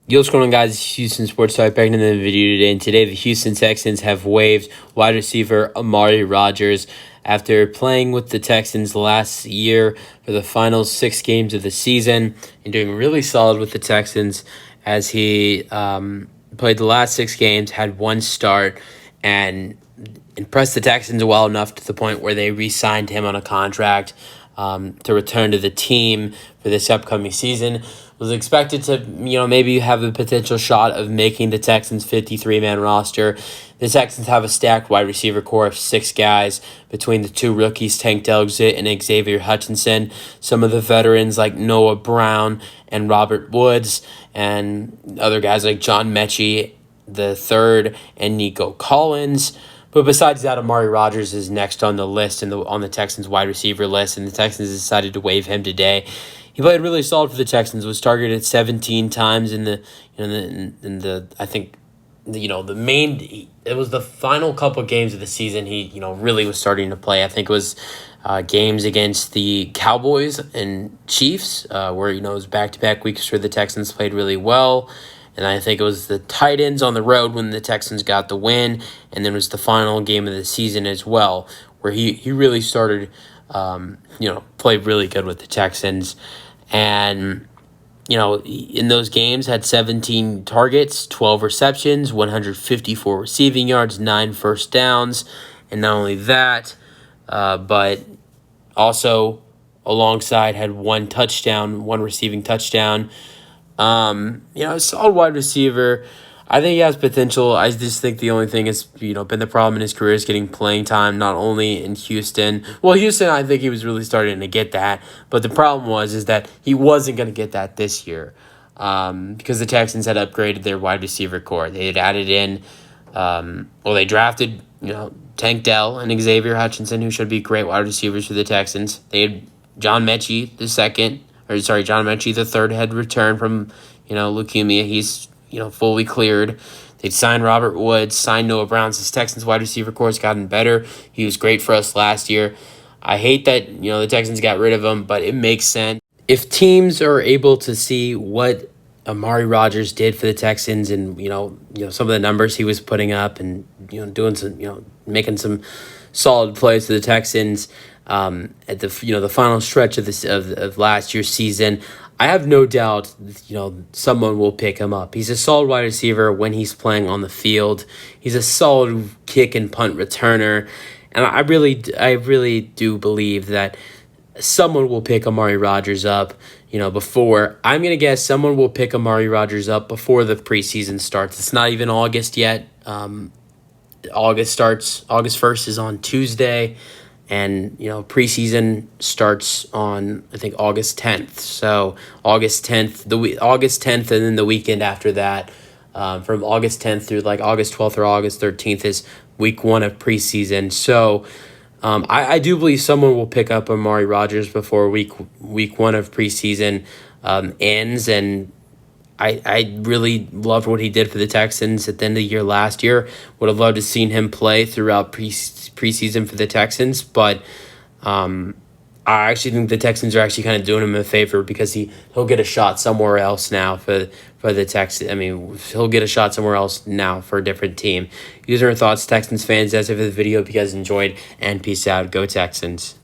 Yo, what's going on, guys? It's Houston Sports Talk back in the video today. And today, the Houston Texans have waived wide receiver Amari Rodgers after playing with the Texans last year for the final 6 games of the season and doing really solid with the Texans as he played the last 6 games, had one start, and impressed the Texans well enough to the point where they re-signed him on a contract to return to the team for this upcoming season. Was expected to, maybe have a potential shot of making the Texans' 53-man roster. The Texans have a stacked wide receiver core of 6 guys between the 2 rookies, Tank Dell and Xavier Hutchinson, some of the veterans like Noah Brown and Robert Woods, and other guys like John Mechie the third and Nico Collins. But besides that, Amari Rodgers is next on the list on the Texans wide receiver list, and the Texans decided to waive him today. He played really solid for the Texans. Was targeted 17 times in the it was the final couple games of the season. He really was starting to play. I think it was games against the Cowboys and Chiefs, where it was back-to-back weeks where the Texans played really well. And I think it was the Titans on the road when the Texans got the win. And then it was the final game of the season as well, where he really started, played really good with the Texans. And, in those games had 17 targets, 12 receptions, 154 receiving yards, 9 first downs. And not only that, but also alongside had 1 touchdown, 1 receiving touchdown. A solid wide receiver. I think he has potential. I just think the only thing has, been the problem in his career is getting playing time, not only in Houston. Well, Houston, I think he was really starting to get that. But the problem is that he wasn't going to get that this year because the Texans had upgraded their wide receiver core. They had added in, they drafted, Tank Dell and Xavier Hutchinson, who should be great wide receivers for the Texans. They had John Mechie John Mechie the third had returned from, leukemia. He's, fully cleared. They'd signed Robert Woods, signed Noah Brown. His Texans wide receiver core has gotten better. He was great for us last year. I hate that, the Texans got rid of him, but it makes sense. If teams are able to see what Amari Rodgers did for the Texans and, some of the numbers he was putting up and, doing some, making some solid plays for the Texans, at the final stretch of last year's season, I have no doubt someone will pick him up. He's a solid wide receiver when he's playing on the field. He's a solid kick and punt returner, and I really do believe that someone will pick Amari Rodgers up. Before I'm gonna guess someone will pick Amari Rodgers up before the preseason starts. It's not even August yet. August starts. August 1st is on Tuesday. And, preseason starts on, I think, August 10th. So August 10th, and then the weekend after that, from August 10th through like August 12th or August 13th is week 1 of preseason. So I do believe someone will pick up Amari Rodgers before week 1 of preseason ends. And I really loved what he did for the Texans at the end of the year last year. Would have loved to seen him play throughout preseason for the Texans, but I actually think the Texans are actually kind of doing him a favor because he'll get a shot somewhere else now for the Texans. I mean, he'll get a shot somewhere else now for a different team. User thoughts, Texans fans. That's it for the video. If you guys enjoyed, and peace out. Go Texans.